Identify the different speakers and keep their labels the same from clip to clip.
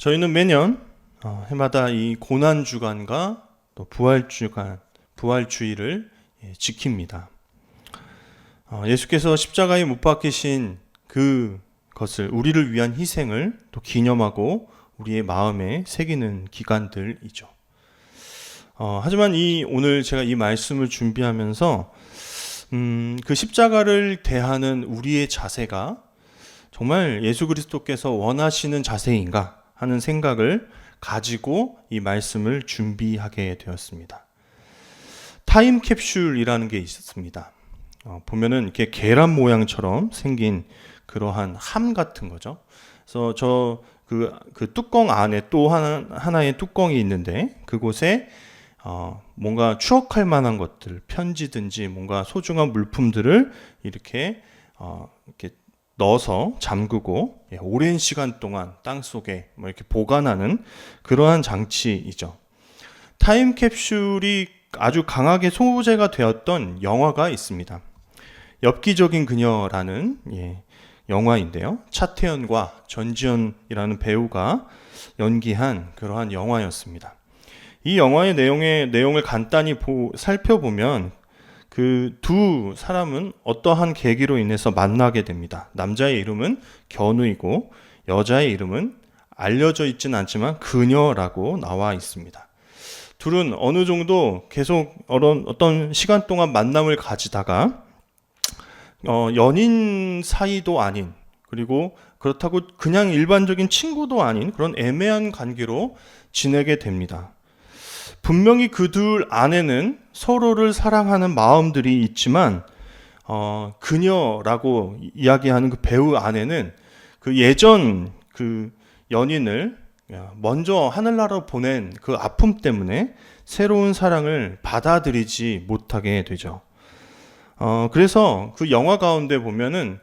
Speaker 1: 저희는 매년 해마다 이 고난주간과 또 부활주간, 부활주일을 지킵니다. 예수께서 십자가에 못 박히신 그것을, 우리를 위한 희생을 또 기념하고 우리의 마음에 새기는 기간들이죠. 하지만 오늘 제가 이 말씀을 준비하면서 그 십자가를 대하는 우리의 자세가 정말 예수 그리스도께서 원하시는 자세인가 하는 생각을 가지고 이 말씀을 준비하게 되었습니다. 타임캡슐이라는 게 있습니다. 보면은 이렇게 계란 모양처럼 생긴 그러한 함 같은 거죠. 그래서 그 뚜껑 안에 또 하나의 뚜껑이 있는데 그곳에 뭔가 추억할 만한 것들, 편지든지 뭔가 소중한 물품들을 이렇게 넣어서 잠그고 오랜 시간 동안 땅속에 이렇게 보관하는 그러한 장치이죠. 타임캡슐이 아주 강하게 소재가 되었던 영화가 있습니다. 엽기적인 그녀라는 영화인데요. 차태현과 전지현이라는 배우가 연기한 그러한 영화였습니다. 이 영화의 내용을 간단히 살펴보면 그 두 사람은 어떠한 계기로 인해서 만나게 됩니다. 남자의 이름은 견우이고 여자의 이름은 알려져 있지는 않지만 그녀라고 나와 있습니다. 둘은 어느 정도 계속 어떤 시간 동안 만남을 가지다가 연인 사이도 아닌, 그리고 그렇다고 그냥 일반적인 친구도 아닌 그런 애매한 관계로 지내게 됩니다. 분명히 그 둘 안에는 서로를 사랑하는 마음들이 있지만 그녀라고 이야기하는 그 배우 안에는 그 예전 그 연인을 먼저 하늘나라로 보낸 그 아픔 때문에 새로운 사랑을 받아들이지 못하게 되죠. 그래서 그 영화 가운데 보면은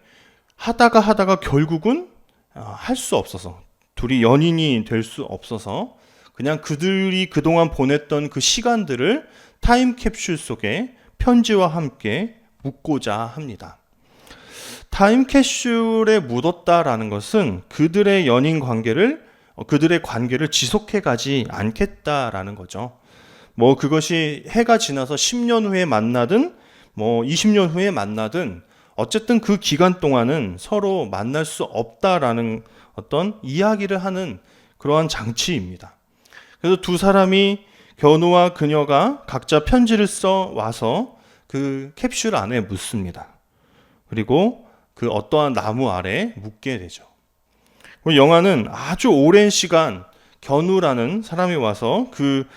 Speaker 1: 하다가 결국은 할 수 없어서, 둘이 연인이 될 수 없어서 그냥 그들이 그동안 보냈던 그 시간들을 타임캡슐 속에 편지와 함께 묻고자 합니다. 타임캡슐에 묻었다라는 것은 그들의 그들의 관계를 지속해 가지 않겠다라는 거죠. 그것이 해가 지나서 10년 후에 만나든 20년 후에 만나든 어쨌든 그 기간 동안은 서로 만날 수 없다라는 어떤 이야기를 하는 그러한 장치입니다. 그래서 두 사람이, 견우와 그녀가 각자 편지를 써 와서 그 캡슐 안에 묻습니다. 그리고 그 어떠한 나무 아래 묻게 되죠. 영화는 아주 오랜 시간 견우라는 사람이 와서 그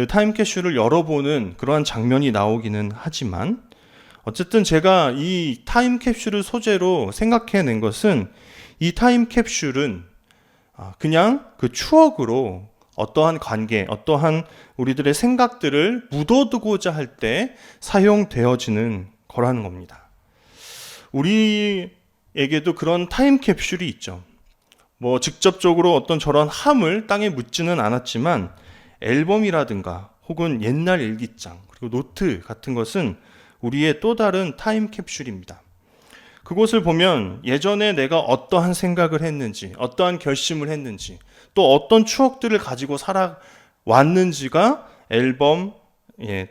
Speaker 1: 타임캡슐을 열어보는 그러한 장면이 나오기는 하지만, 어쨌든 제가 이 타임캡슐을 소재로 생각해낸 것은, 이 타임캡슐은 그냥 그 추억으로 어떠한 관계, 어떠한 우리들의 생각들을 묻어두고자 할 때 사용되어지는 거라는 겁니다. 우리에게도 그런 타임캡슐이 있죠. 직접적으로 어떤 저런 함을 땅에 묻지는 않았지만 앨범이라든가 혹은 옛날 일기장, 그리고 노트 같은 것은 우리의 또 다른 타임캡슐입니다. 그곳을 보면 예전에 내가 어떠한 생각을 했는지, 어떠한 결심을 했는지, 또 어떤 추억들을 가지고 살아왔는지가 앨범,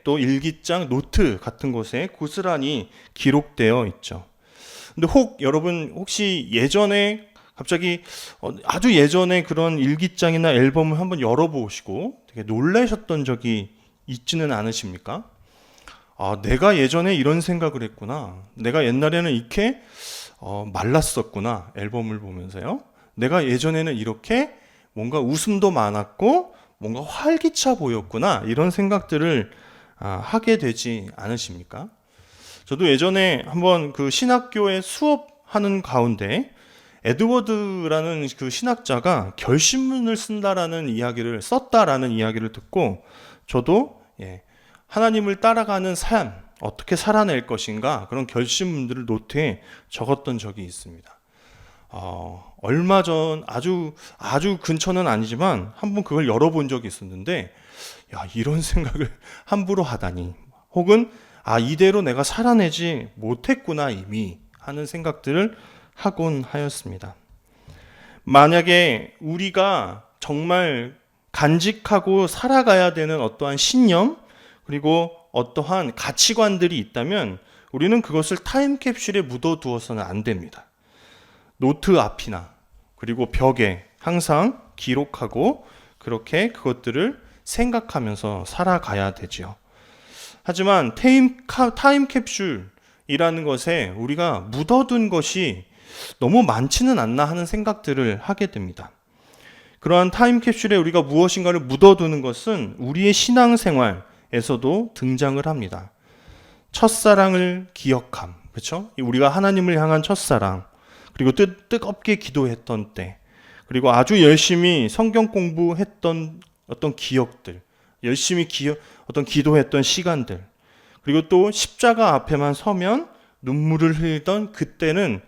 Speaker 1: 또 일기장, 노트 같은 곳에 고스란히 기록되어 있죠. 근데 여러분 혹시 예전에 갑자기 아주 예전에 그런 일기장이나 앨범을 한번 열어보시고 되게 놀라셨던 적이 있지는 않으십니까? 내가 예전에 이런 생각을 했구나. 내가 옛날에는 이렇게 말랐었구나. 앨범을 보면서요. 내가 예전에는 이렇게 뭔가 웃음도 많았고 뭔가 활기차 보였구나. 이런 생각들을 하게 되지 않으십니까? 저도 예전에 한번 그 신학교에 수업하는 가운데 에드워드라는 그 신학자가 결심문을 썼다라는 이야기를 듣고 저도 하나님을 따라가는 삶, 어떻게 살아낼 것인가, 그런 결심문들을 노트에 적었던 적이 있습니다. 얼마 전 아주 근처는 아니지만 한번 그걸 열어본 적이 있었는데, 이런 생각을 함부로 하다니, 혹은 이대로 내가 살아내지 못했구나 이미 하는 생각들을 하곤 하였습니다. 만약에 우리가 정말 간직하고 살아가야 되는 어떠한 신념, 그리고 어떠한 가치관들이 있다면 우리는 그것을 타임캡슐에 묻어두어서는 안 됩니다. 노트 앞이나 그리고 벽에 항상 기록하고 그렇게 그것들을 생각하면서 살아가야 되지요. 하지만 타임캡슐이라는 것에 우리가 묻어둔 것이 너무 많지는 않나 하는 생각들을 하게 됩니다. 그러한 타임캡슐에 우리가 무엇인가를 묻어두는 것은 우리의 신앙생활에서도 등장을 합니다. 첫사랑을 기억함, 그렇죠? 우리가 하나님을 향한 첫사랑, 그리고 뜨겁게 기도했던 때, 그리고 아주 열심히 성경 공부했던 어떤 기억들, 열심히 어떤 기도했던 시간들, 그리고 또 십자가 앞에만 서면 눈물을 흘리던 그때는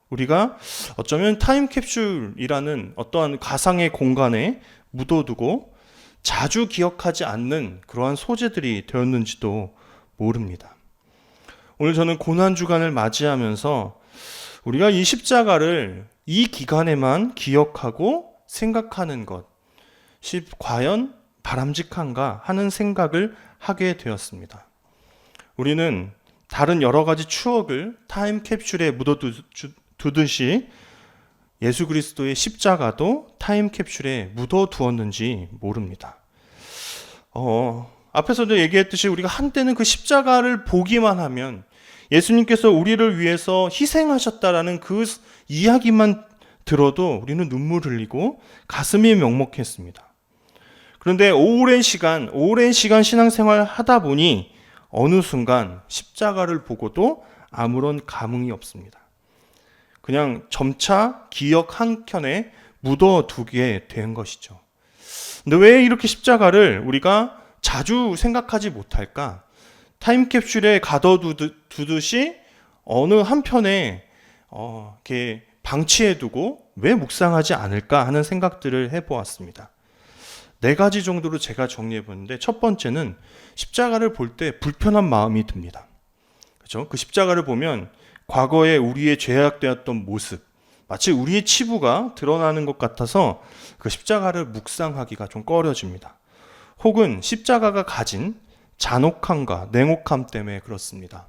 Speaker 1: 우리가 어쩌면 타임캡슐이라는 어떠한 가상의 공간에 묻어두고 자주 기억하지 않는 그러한 소재들이 되었는지도 모릅니다. 오늘 저는 고난주간을 맞이하면서 우리가 이 십자가를 이 기간에만 기억하고 생각하는 것이 과연 바람직한가 하는 생각을 하게 되었습니다. 우리는 다른 여러 가지 추억을 타임캡슐에 묻어두듯이 예수 그리스도의 십자가도 타임캡슐에 묻어두었는지 모릅니다. 앞에서도 얘기했듯이 우리가 한때는 그 십자가를 보기만 하면 예수님께서 우리를 위해서 희생하셨다라는 그 이야기만 들어도 우리는 눈물 흘리고 가슴이 먹먹했습니다. 그런데 오랜 시간 신앙생활 하다 보니 어느 순간 십자가를 보고도 아무런 감흥이 없습니다. 그냥 점차 기억 한켠에 묻어두게 된 것이죠. 근데 왜 이렇게 십자가를 우리가 자주 생각하지 못할까? 타임캡슐에 가둬두듯이 어느 한편에 이렇게 방치해두고 왜 묵상하지 않을까 하는 생각들을 해보았습니다. 4가지 정도로 제가 정리해봤는데, 첫 번째는 십자가를 볼 때 불편한 마음이 듭니다. 그렇죠? 그 십자가를 보면 과거에 우리의 죄악되었던 모습, 마치 우리의 치부가 드러나는 것 같아서 그 십자가를 묵상하기가 좀 꺼려집니다. 혹은 십자가가 가진 잔혹함과 냉혹함 때문에 그렇습니다.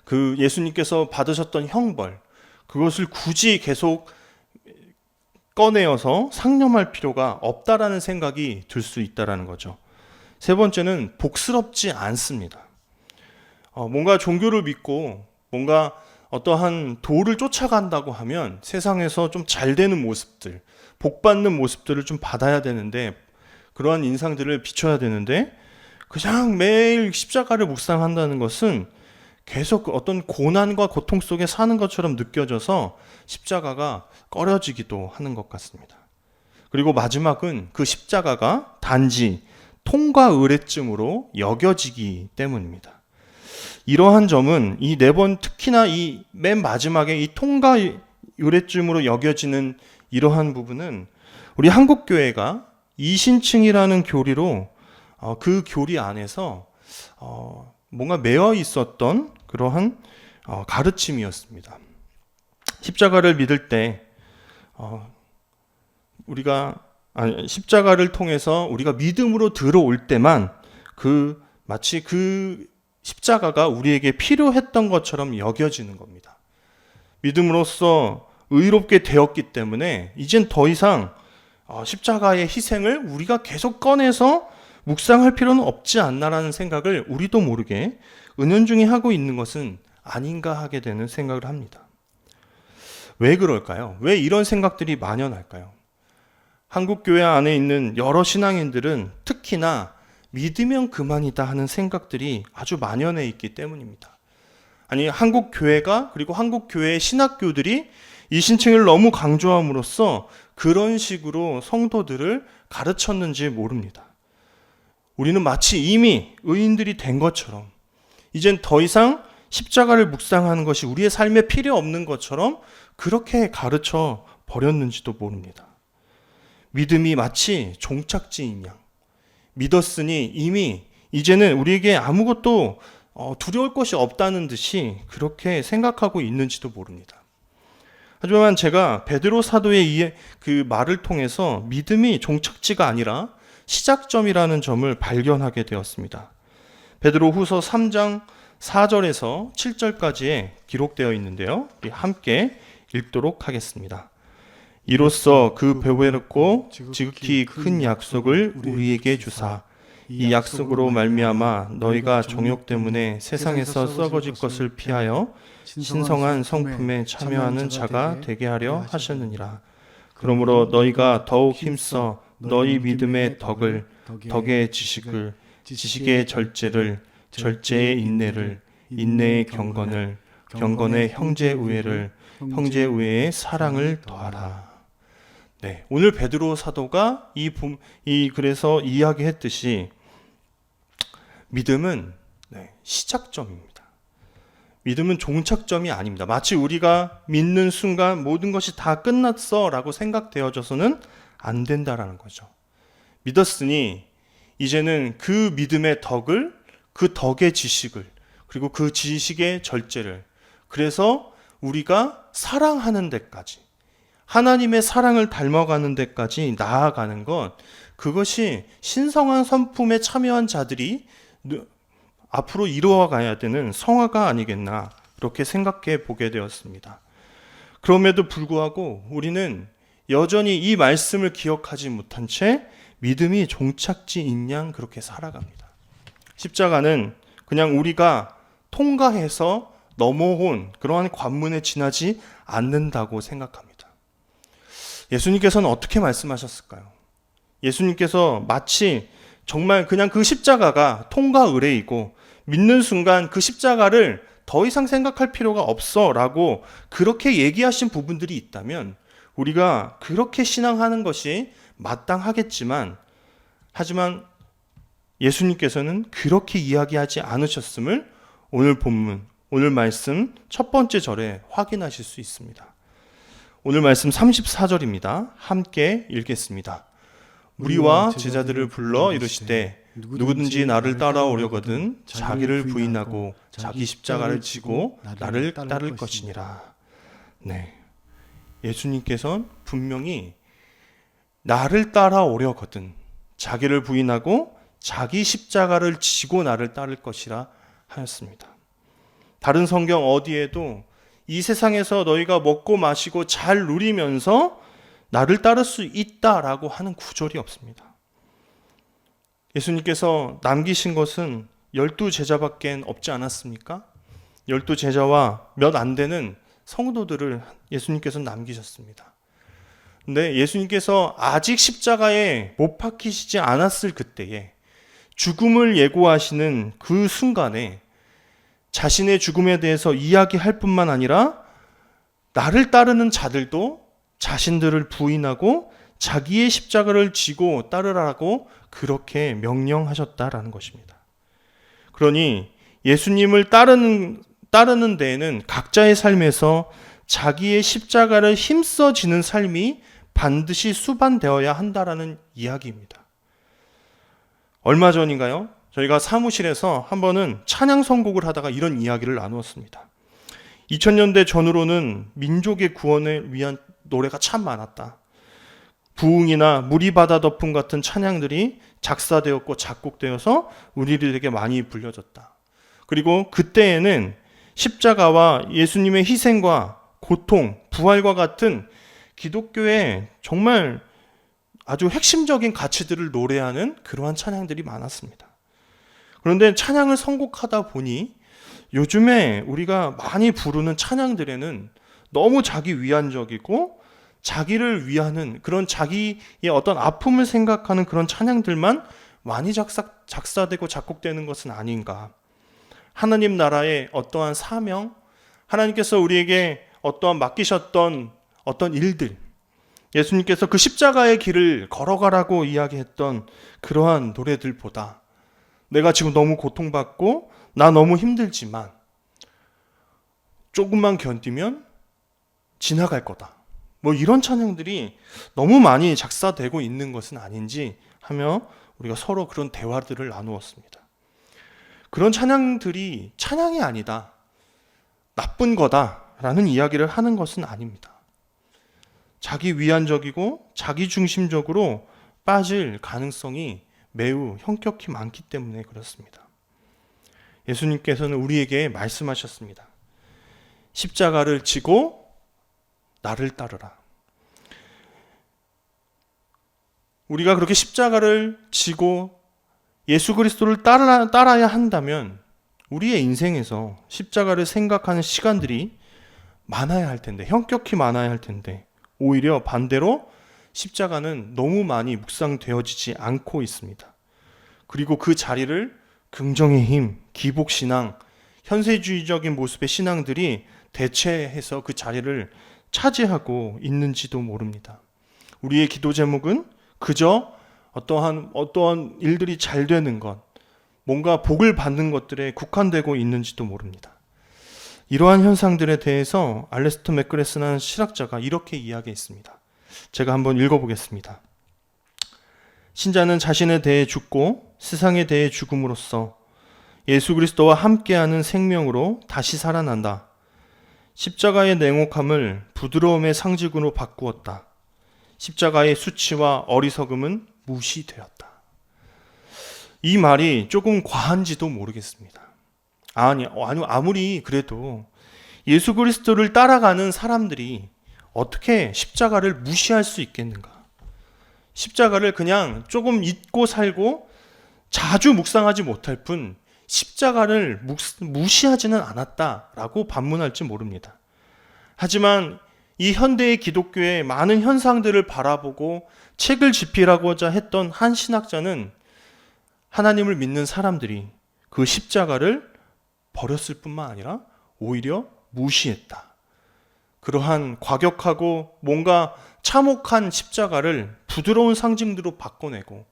Speaker 1: 그 예수님께서 받으셨던 형벌, 그것을 굳이 계속 꺼내어서 상념할 필요가 없다라는 생각이 들 수 있다라는 거죠. 세 번째는 복스럽지 않습니다. 뭔가 종교를 믿고 뭔가 어떠한 도를 쫓아간다고 하면 세상에서 좀 잘 되는 모습들, 복받는 모습들을 좀 받아야 되는데, 그러한 인상들을 비춰야 되는데, 그냥 매일 십자가를 묵상한다는 것은 계속 어떤 고난과 고통 속에 사는 것처럼 느껴져서 십자가가 꺼려지기도 하는 것 같습니다. 그리고 마지막은 그 십자가가 단지 통과 의례쯤으로 여겨지기 때문입니다. 이러한 점은 이 4번, 특히나 이 맨 마지막에 이 통과 의례쯤으로 여겨지는 이러한 부분은 우리 한국교회가 이신층이라는 교리로 그 교리 안에서 뭔가 매여 있었던 그러한 가르침이었습니다. 십자가를 믿을 때 십자가를 통해서 우리가 믿음으로 들어올 때만 마치 그 십자가가 우리에게 필요했던 것처럼 여겨지는 겁니다. 믿음으로써 의롭게 되었기 때문에 이젠 더 이상 십자가의 희생을 우리가 계속 꺼내서 묵상할 필요는 없지 않나라는 생각을 우리도 모르게 은연중에 하고 있는 것은 아닌가 하게 되는 생각을 합니다. 왜 그럴까요? 왜 이런 생각들이 만연할까요? 한국교회 안에 있는 여러 신앙인들은 특히나 믿으면 그만이다 하는 생각들이 아주 만연해 있기 때문입니다. 아니, 한국교회가, 그리고 한국교회의 신학교들이 이 신층을 너무 강조함으로써 그런 식으로 성도들을 가르쳤는지 모릅니다. 우리는 마치 이미 의인들이 된 것처럼, 이젠 더 이상 십자가를 묵상하는 것이 우리의 삶에 필요 없는 것처럼 그렇게 가르쳐 버렸는지도 모릅니다. 믿음이 마치 종착지인 양, 믿었으니 이미 이제는 우리에게 아무것도 두려울 것이 없다는 듯이 그렇게 생각하고 있는지도 모릅니다. 하지만 제가 베드로 사도의 그 말을 통해서 믿음이 종착지가 아니라 시작점이라는 점을 발견하게 되었습니다. 베드로 후서 3장 4절에서 7절까지에 기록되어 있는데요. 함께 읽도록 하겠습니다. 이로써 그 배배롭고 지극히 큰 약속을 우리에게 주사 이 약속으로 말미암아 너희가 정욕 때문에 세상에서 썩어질 것을 피하여 신성한 성품에 참여하는 자가 되게 하려 하셨느니라. 그러므로 너희가 더욱 힘써 너희 믿음의 덕의 지식을, 지식의 절제를, 절제의 인내를, 인내의 경건을, 경건의 형제 우애를, 형제 우애의 사랑을 더하라. 네, 오늘 베드로 사도가 그래서 이야기했듯이 믿음은 시작점입니다. 믿음은 종착점이 아닙니다. 마치 우리가 믿는 순간 모든 것이 다 끝났어 라고 생각되어져서는 안 된다라는 거죠. 믿었으니 이제는 그 믿음의 덕을, 그 덕의 지식을, 그리고 그 지식의 절제를, 그래서 우리가 사랑하는 데까지, 하나님의 사랑을 닮아가는 데까지 나아가는 것, 그것이 신성한 성품에 참여한 자들이 앞으로 이루어가야 되는 성화가 아니겠나, 그렇게 생각해 보게 되었습니다. 그럼에도 불구하고 우리는 여전히 이 말씀을 기억하지 못한 채 믿음이 종착지인 양 그렇게 살아갑니다. 십자가는 그냥 우리가 통과해서 넘어온 그러한 관문에 지나지 않는다고 생각합니다. 예수님께서는 어떻게 말씀하셨을까요? 예수님께서 마치 정말 그냥 그 십자가가 통과 의례이고 믿는 순간 그 십자가를 더 이상 생각할 필요가 없어 라고 그렇게 얘기하신 부분들이 있다면 우리가 그렇게 신앙하는 것이 마땅하겠지만, 하지만 예수님께서는 그렇게 이야기하지 않으셨음을 오늘 본문, 오늘 말씀 첫 번째 절에 확인하실 수 있습니다. 오늘 말씀 34절입니다. 함께 읽겠습니다. 우리와 제자들을 불러 이르시되 누구든지 나를 따라오려거든 자기를 부인하고 자기 십자가를 지고 나를 따를 것이니라. 네, 예수님께서는 분명히 나를 따라오려거든 자기를 부인하고 자기 십자가를 지고 나를 따를 것이라 하였습니다. 다른 성경 어디에도 이 세상에서 너희가 먹고 마시고 잘 누리면서 나를 따를 수 있다라고 하는 구절이 없습니다. 예수님께서 남기신 것은 12제자밖에 없지 않았습니까? 12제자와 몇 안 되는 성도들을 예수님께서 남기셨습니다. 근데 예수님께서 아직 십자가에 못 박히시지 않았을 그때에 죽음을 예고하시는 그 순간에 자신의 죽음에 대해서 이야기할 뿐만 아니라 나를 따르는 자들도 자신들을 부인하고 자기의 십자가를 지고 따르라고 그렇게 명령하셨다라는 것입니다. 그러니 예수님을 따르는 데에는 각자의 삶에서 자기의 십자가를 힘써 지는 삶이 반드시 수반되어야 한다라는 이야기입니다. 얼마 전인가요? 저희가 사무실에서 한 번은 찬양 선곡을 하다가 이런 이야기를 나누었습니다. 2000년대 전후로는 민족의 구원을 위한 노래가 참 많았다. 부흥이나 무리 바다 덮음 같은 찬양들이 작사되었고 작곡되어서 우리들에게 많이 불려졌다. 그리고 그때에는 십자가와 예수님의 희생과 고통, 부활과 같은 기독교의 정말 아주 핵심적인 가치들을 노래하는 그러한 찬양들이 많았습니다. 그런데 찬양을 선곡하다 보니 요즘에 우리가 많이 부르는 찬양들에는 너무 자기 위안적이고 자기를 위하는 그런 자기의 어떤 아픔을 생각하는 그런 찬양들만 많이 작사되고 작곡되는 것은 아닌가. 하나님 나라의 어떠한 사명, 하나님께서 우리에게 어떠한 맡기셨던 어떤 일들, 예수님께서 그 십자가의 길을 걸어가라고 이야기했던 그러한 노래들보다 내가 지금 너무 고통받고 나 너무 힘들지만 조금만 견디면 지나갈 거다. 뭐 이런 찬양들이 너무 많이 작사되고 있는 것은 아닌지 하며 우리가 서로 그런 대화들을 나누었습니다. 그런 찬양들이 찬양이 아니다, 나쁜 거다라는 이야기를 하는 것은 아닙니다. 자기 위안적이고 자기 중심적으로 빠질 가능성이 매우 현격히 많기 때문에 그렇습니다. 예수님께서는 우리에게 말씀하셨습니다. 십자가를 지고 나를 따르라. 우리가 그렇게 십자가를 지고 예수 그리스도를 따라야 한다면 우리의 인생에서 십자가를 생각하는 시간들이 많아야 할 텐데, 현격히 많아야 할 텐데, 오히려 반대로 십자가는 너무 많이 묵상되어지지 않고 있습니다. 그리고 그 자리를 긍정의 힘, 기복신앙, 현세주의적인 모습의 신앙들이 대체해서 그 자리를 차지하고 있는지도 모릅니다. 우리의 기도 제목은 그저 어떠한 일들이 잘 되는 것, 뭔가 복을 받는 것들에 국한되고 있는지도 모릅니다. 이러한 현상들에 대해서 알레스터 맥그레스라는 실학자가 이렇게 이야기했습니다. 제가 한번 읽어보겠습니다. 신자는 자신에 대해 죽고 세상에 대해 죽음으로써 예수 그리스도와 함께하는 생명으로 다시 살아난다. 십자가의 냉혹함을 부드러움의 상징으로 바꾸었다. 십자가의 수치와 어리석음은 무시되었다. 이 말이 조금 과한지도 모르겠습니다. 아무리 그래도 예수 그리스도를 따라가는 사람들이 어떻게 십자가를 무시할 수 있겠는가? 십자가를 그냥 조금 잊고 살고 자주 묵상하지 못할 뿐 십자가를 무시하지는 않았다라고 반문할지 모릅니다. 하지만 이 현대의 기독교의 많은 현상들을 바라보고 책을 집필하고자 했던 한 신학자는 하나님을 믿는 사람들이 그 십자가를 버렸을 뿐만 아니라 오히려 무시했다. 그러한 과격하고 뭔가 참혹한 십자가를 부드러운 상징으로 바꿔내고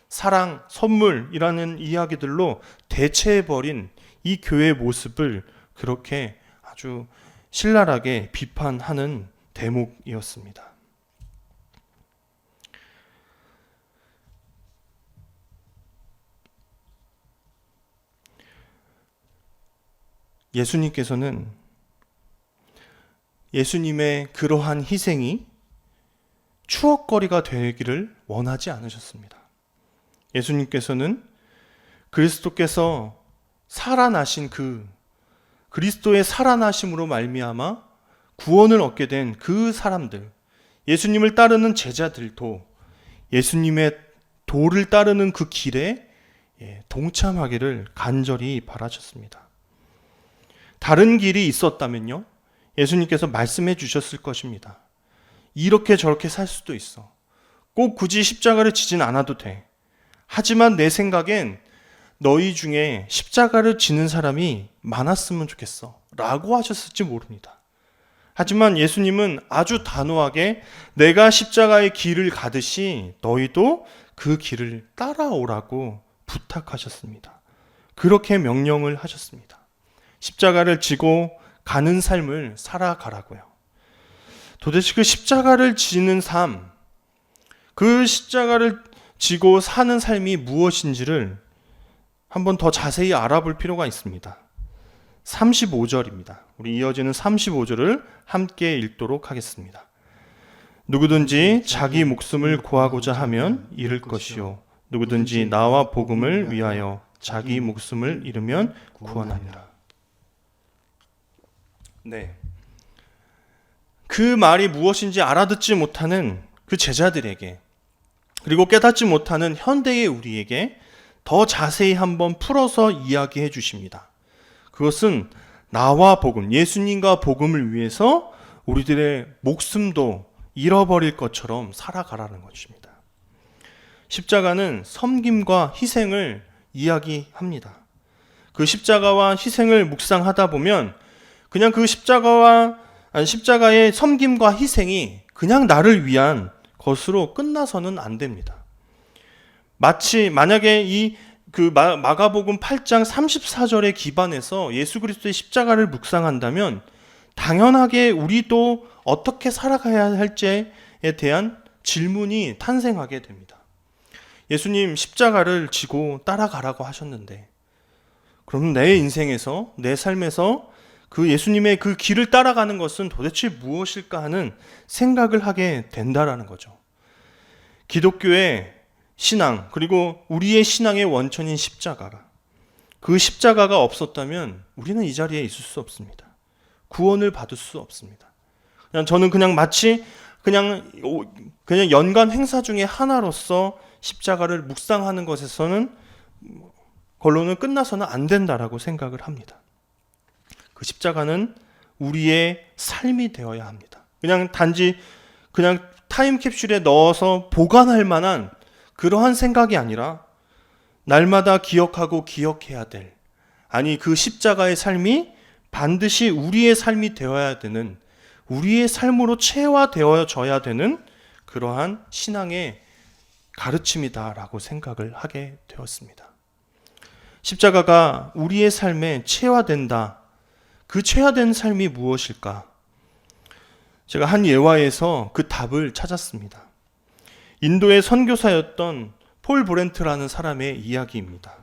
Speaker 1: 사랑, 선물이라는 이야기들로 대체해버린 이 교회의 모습을 그렇게 아주 신랄하게 비판하는 대목이었습니다. 예수님께서는 예수님의 그러한 희생이 추억거리가 되기를 원하지 않으셨습니다. 예수님께서는 그리스도께서 살아나신 그리스도의 살아나심으로 말미암아 구원을 얻게 된 그 사람들, 예수님을 따르는 제자들도 예수님의 도를 따르는 그 길에 동참하기를 간절히 바라셨습니다. 다른 길이 있었다면요, 예수님께서 말씀해 주셨을 것입니다. 이렇게 저렇게 살 수도 있어. 꼭 굳이 십자가를 지진 않아도 돼. 하지만 내 생각엔 너희 중에 십자가를 지는 사람이 많았으면 좋겠어 라고 하셨을지 모릅니다. 하지만 예수님은 아주 단호하게 내가 십자가의 길을 가듯이 너희도 그 길을 따라오라고 부탁하셨습니다. 그렇게 명령을 하셨습니다. 십자가를 지고 가는 삶을 살아가라고요. 도대체 그 십자가를 지는 삶, 그 십자가를 지고 사는 삶이 무엇인지를 한번 더 자세히 알아볼 필요가 있습니다. 35절입니다. 우리 이어지는 35절을 함께 읽도록 하겠습니다. 누구든지 자기 목숨을 구하고자 하면 잃을 것이요 누구든지 나와 복음을 위하여 자기 목숨을 잃으면 구원하리라. 네. 그 말이 무엇인지 알아듣지 못하는 그 제자들에게, 그리고 깨닫지 못하는 현대의 우리에게 더 자세히 한번 풀어서 이야기해 주십니다. 그것은 나와 복음, 예수님과 복음을 위해서 우리들의 목숨도 잃어버릴 것처럼 살아가라는 것입니다. 십자가는 섬김과 희생을 이야기합니다. 그 십자가와 희생을 묵상하다 보면 그냥 그 십자가의 섬김과 희생이 그냥 나를 위한 것으로 끝나서는 안 됩니다. 만약에 마가복음 8장 34절에 기반해서 예수 그리스도의 십자가를 묵상한다면 당연하게 우리도 어떻게 살아가야 할지에 대한 질문이 탄생하게 됩니다. 예수님 십자가를 지고 따라가라고 하셨는데 그럼 내 인생에서, 내 삶에서 그 예수님의 그 길을 따라가는 것은 도대체 무엇일까 하는 생각을 하게 된다라는 거죠. 기독교의 신앙, 그리고 우리의 신앙의 원천인 십자가가, 그 십자가가 없었다면 우리는 이 자리에 있을 수 없습니다. 구원을 받을 수 없습니다. 저는 마치 그냥 연간 행사 중에 하나로서 십자가를 묵상하는 것에서는 결론은 끝나서는 안 된다라고 생각을 합니다. 그 십자가는 우리의 삶이 되어야 합니다. 단지 타임캡슐에 넣어서 보관할 만한 그러한 생각이 아니라 날마다 기억하고 기억해야 될, 그 십자가의 삶이 반드시 우리의 삶이 되어야 되는, 우리의 삶으로 체화되어져야 되는 그러한 신앙의 가르침이다라고 생각을 하게 되었습니다. 십자가가 우리의 삶에 체화된다. 그 체화된 삶이 무엇일까? 제가 한 예화에서 그 답을 찾았습니다. 인도의 선교사였던 폴 브렌트라는 사람의 이야기입니다.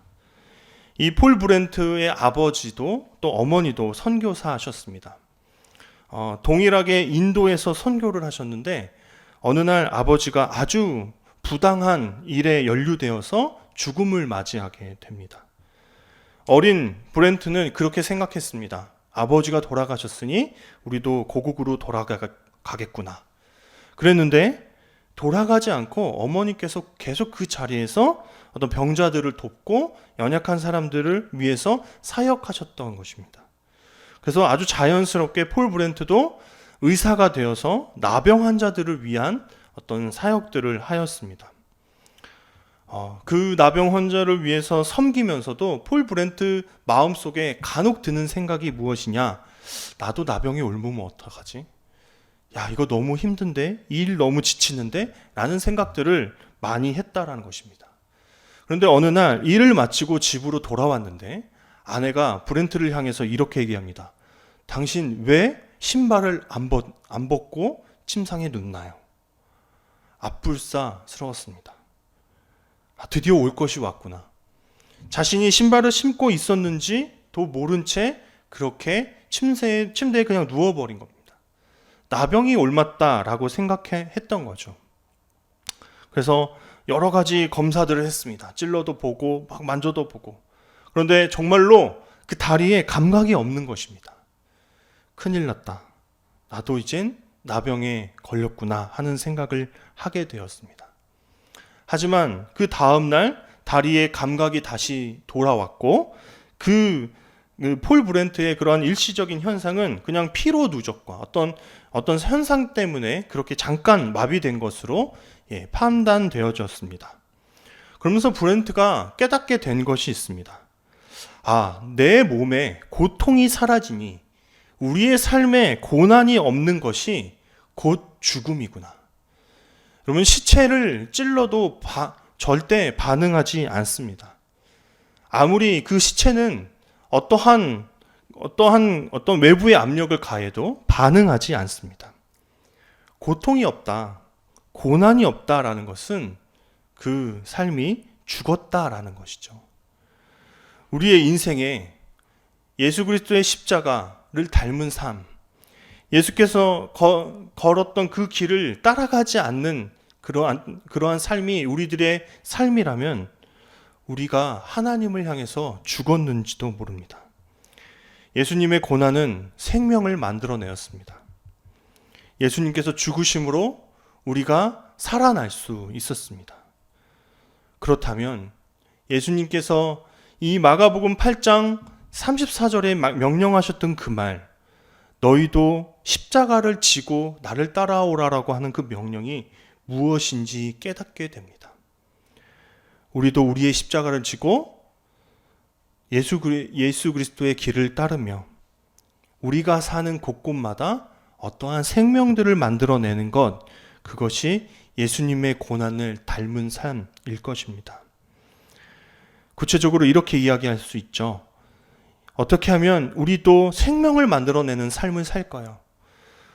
Speaker 1: 이 폴 브렌트의 아버지도 또 어머니도 선교사하셨습니다. 동일하게 인도에서 선교를 하셨는데 어느 날 아버지가 아주 부당한 일에 연루되어서 죽음을 맞이하게 됩니다. 어린 브렌트는 그렇게 생각했습니다. 아버지가 돌아가셨으니 우리도 고국으로 돌아가겠구나. 그랬는데 돌아가지 않고 어머니께서 계속 그 자리에서 어떤 병자들을 돕고 연약한 사람들을 위해서 사역하셨던 것입니다. 그래서 아주 자연스럽게 폴 브렌트도 의사가 되어서 나병 환자들을 위한 어떤 사역들을 하였습니다. 그 나병 환자를 위해서 섬기면서도 폴 브렌트 마음속에 간혹 드는 생각이 무엇이냐? 나도 나병이 옮으면 어떡하지? 이거 너무 힘든데? 일 너무 지치는데? 라는 생각들을 많이 했다라는 것입니다. 그런데 어느 날 일을 마치고 집으로 돌아왔는데 아내가 브렌트를 향해서 이렇게 얘기합니다. 당신 왜 신발을 안 벗고 침상에 눕나요? 앞불싸스러웠습니다. 드디어 올 것이 왔구나. 자신이 신발을 신고 있었는지도 모른 채 그렇게 침대에 그냥 누워버린 겁니다. 나병이 옮았다라고 생각했던 거죠. 그래서 여러 가지 검사들을 했습니다. 찔러도 보고 막 만져도 보고. 그런데 정말로 그 다리에 감각이 없는 것입니다. 큰일 났다. 나도 이젠 나병에 걸렸구나 하는 생각을 하게 되었습니다. 하지만 그 다음 날 다리에 감각이 다시 돌아왔고 그 폴 브렌트의 그러한 일시적인 현상은 그냥 피로 누적과 어떤 현상 때문에 그렇게 잠깐 마비된 것으로 판단되어졌습니다. 그러면서 브렌트가 깨닫게 된 것이 있습니다. 내 몸에 고통이 사라지니 우리의 삶에 고난이 없는 것이 곧 죽음이구나. 여러분, 시체를 찔러도 절대 반응하지 않습니다. 아무리 그 시체는 어떤 외부의 압력을 가해도 반응하지 않습니다. 고통이 없다, 고난이 없다라는 것은 그 삶이 죽었다라는 것이죠. 우리의 인생에 예수 그리스도의 십자가를 닮은 삶, 예수께서 걸었던 그 길을 따라가지 않는 그러한 삶이 우리들의 삶이라면 우리가 하나님을 향해서 죽었는지도 모릅니다. 예수님의 고난은 생명을 만들어내었습니다. 예수님께서 죽으심으로 우리가 살아날 수 있었습니다. 그렇다면 예수님께서 이 마가복음 8장 34절에 명령하셨던 그 말, 너희도 십자가를 지고 나를 따라오라라고 하는 그 명령이 무엇인지 깨닫게 됩니다. 우리도 우리의 십자가를 지고 예수 그리스도의 길을 따르며 우리가 사는 곳곳마다 어떠한 생명들을 만들어내는 것, 그것이 예수님의 고난을 닮은 삶일 것입니다. 구체적으로 이렇게 이야기할 수 있죠. 어떻게 하면 우리도 생명을 만들어내는 삶을 살까요?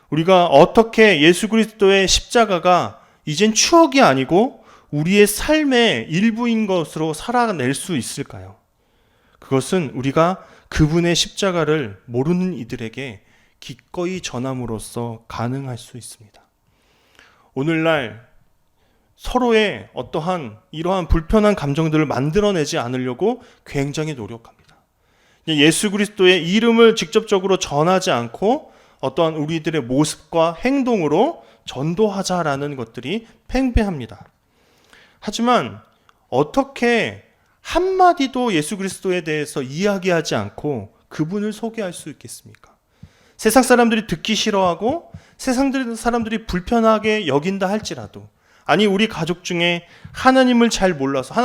Speaker 1: 우리가 어떻게 예수 그리스도의 십자가가 이젠 추억이 아니고 우리의 삶의 일부인 것으로 살아낼 수 있을까요? 그것은 우리가 그분의 십자가를 모르는 이들에게 기꺼이 전함으로써 가능할 수 있습니다. 오늘날 서로의 어떠한 이러한 불편한 감정들을 만들어내지 않으려고 굉장히 노력합니다. 예수 그리스도의 이름을 직접적으로 전하지 않고 어떠한 우리들의 모습과 행동으로 전도하자라는 것들이 팽배합니다. 하지만 어떻게 한마디도 예수 그리스도에 대해서 이야기하지 않고 그분을 소개할 수 있겠습니까? 세상 사람들이 듣기 싫어하고 세상 사람들이 불편하게 여긴다 할지라도, 아니 우리 가족 중에 하나님을 잘 몰라서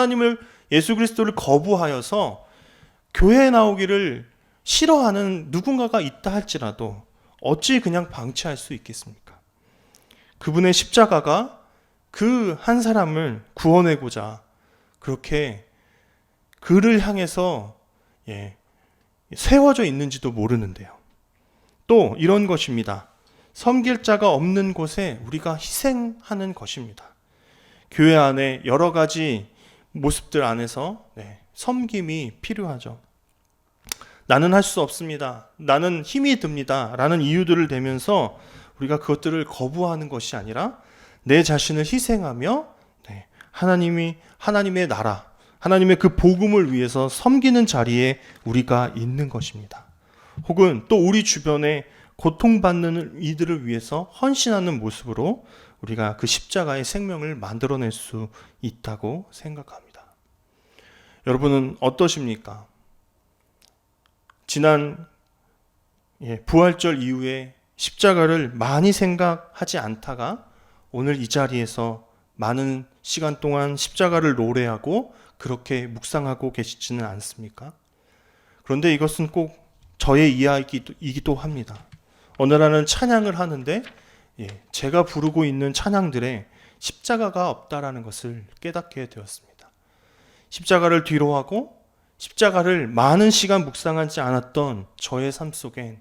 Speaker 1: 예수 그리스도를 거부하여서 교회에 나오기를 싫어하는 누군가가 있다 할지라도 어찌 그냥 방치할 수 있겠습니까? 그분의 십자가가 그 한 사람을 구원하고자 그렇게 그를 향해서 세워져 있는지도 모르는데요. 또 이런 것입니다. 섬길 자가 없는 곳에 우리가 희생하는 것입니다. 교회 안에 여러 가지 모습들 안에서 섬김이 필요하죠. 나는 할 수 없습니다. 나는 힘이 듭니다. 라는 이유들을 대면서 우리가 그것들을 거부하는 것이 아니라 내 자신을 희생하며 하나님의 나라, 하나님의 그 복음을 위해서 섬기는 자리에 우리가 있는 것입니다. 혹은 또 우리 주변에 고통받는 이들을 위해서 헌신하는 모습으로 우리가 그 십자가의 생명을 만들어낼 수 있다고 생각합니다. 여러분은 어떠십니까? 지난 부활절 이후에 십자가를 많이 생각하지 않다가 오늘 이 자리에서 많은 시간 동안 십자가를 노래하고 그렇게 묵상하고 계시지는 않습니까? 그런데 이것은 꼭 저의 이야기이기도 합니다. 어느 날은 찬양을 하는데 제가 부르고 있는 찬양들에 십자가가 없다라는 것을 깨닫게 되었습니다. 십자가를 뒤로하고 십자가를 많은 시간 묵상하지 않았던 저의 삶 속엔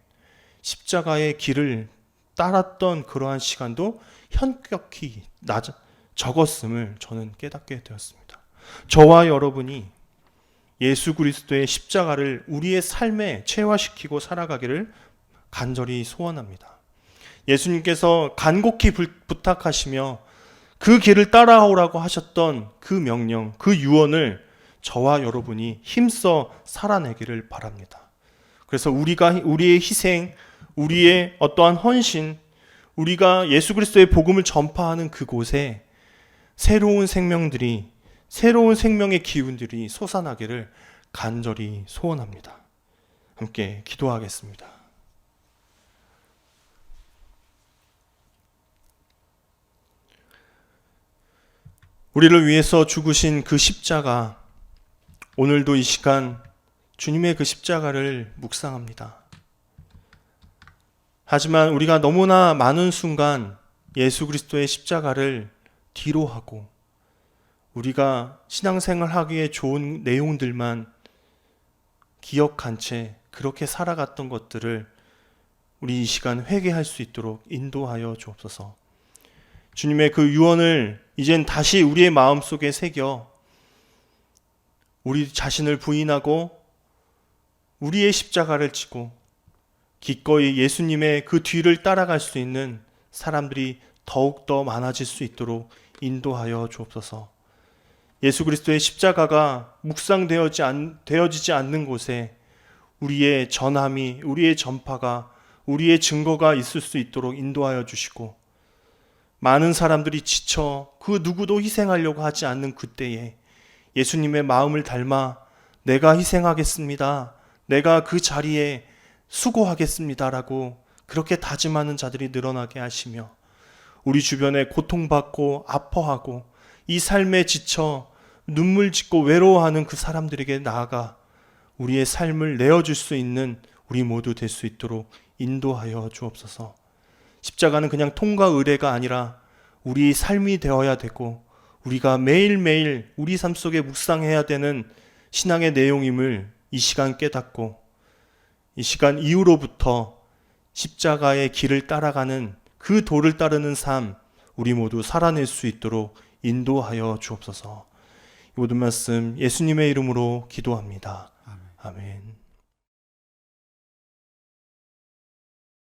Speaker 1: 십자가의 길을 따랐던 그러한 시간도 현격히 적었음을 저는 깨닫게 되었습니다. 저와 여러분이 예수 그리스도의 십자가를 우리의 삶에 체화시키고 살아가기를 간절히 소원합니다. 예수님께서 간곡히 부탁하시며 그 길을 따라오라고 하셨던 그 명령, 그 유언을 저와 여러분이 힘써 살아내기를 바랍니다. 그래서 우리의 희생, 우리의 어떠한 헌신, 우리가 예수 그리스도의 복음을 전파하는 그곳에 새로운 생명의 기운들이 솟아나기를 간절히 소원합니다. 함께 기도하겠습니다. 우리를 위해서 죽으신 그 십자가, 오늘도 이 시간 주님의 그 십자가를 묵상합니다. 하지만 우리가 너무나 많은 순간 예수 그리스도의 십자가를 뒤로하고 우리가 신앙생활 하기에 좋은 내용들만 기억한 채 그렇게 살아갔던 것들을 우리 이 시간 회개할 수 있도록 인도하여 주옵소서. 주님의 그 유언을 이젠 다시 우리의 마음속에 새겨 우리 자신을 부인하고 우리의 십자가를 지고 기꺼이 예수님의 그 뒤를 따라갈 수 있는 사람들이 더욱더 많아질 수 있도록 인도하여 주옵소서. 예수 그리스도의 십자가가 묵상되어지지 않는 곳에 우리의 전함이, 우리의 전파가, 우리의 증거가 있을 수 있도록 인도하여 주시고, 많은 사람들이 지쳐 그 누구도 희생하려고 하지 않는 그때에 예수님의 마음을 닮아 내가 희생하겠습니다, 내가 그 자리에 수고하겠습니다라고 그렇게 다짐하는 자들이 늘어나게 하시며, 우리 주변에 고통받고 아파하고 이 삶에 지쳐 눈물 짓고 외로워하는 그 사람들에게 나아가 우리의 삶을 내어줄 수 있는 우리 모두 될 수 있도록 인도하여 주옵소서. 십자가는 그냥 통과 의례가 아니라 우리 삶이 되어야 되고 우리가 매일매일 우리 삶 속에 묵상해야 되는 신앙의 내용임을 이 시간 깨닫고, 이 시간 이후로부터 십자가의 길을 따라가는 그 도를 따르는 삶 우리 모두 살아낼 수 있도록 인도하여 주옵소서. 이 모든 말씀 예수님의 이름으로 기도합니다. 아멘.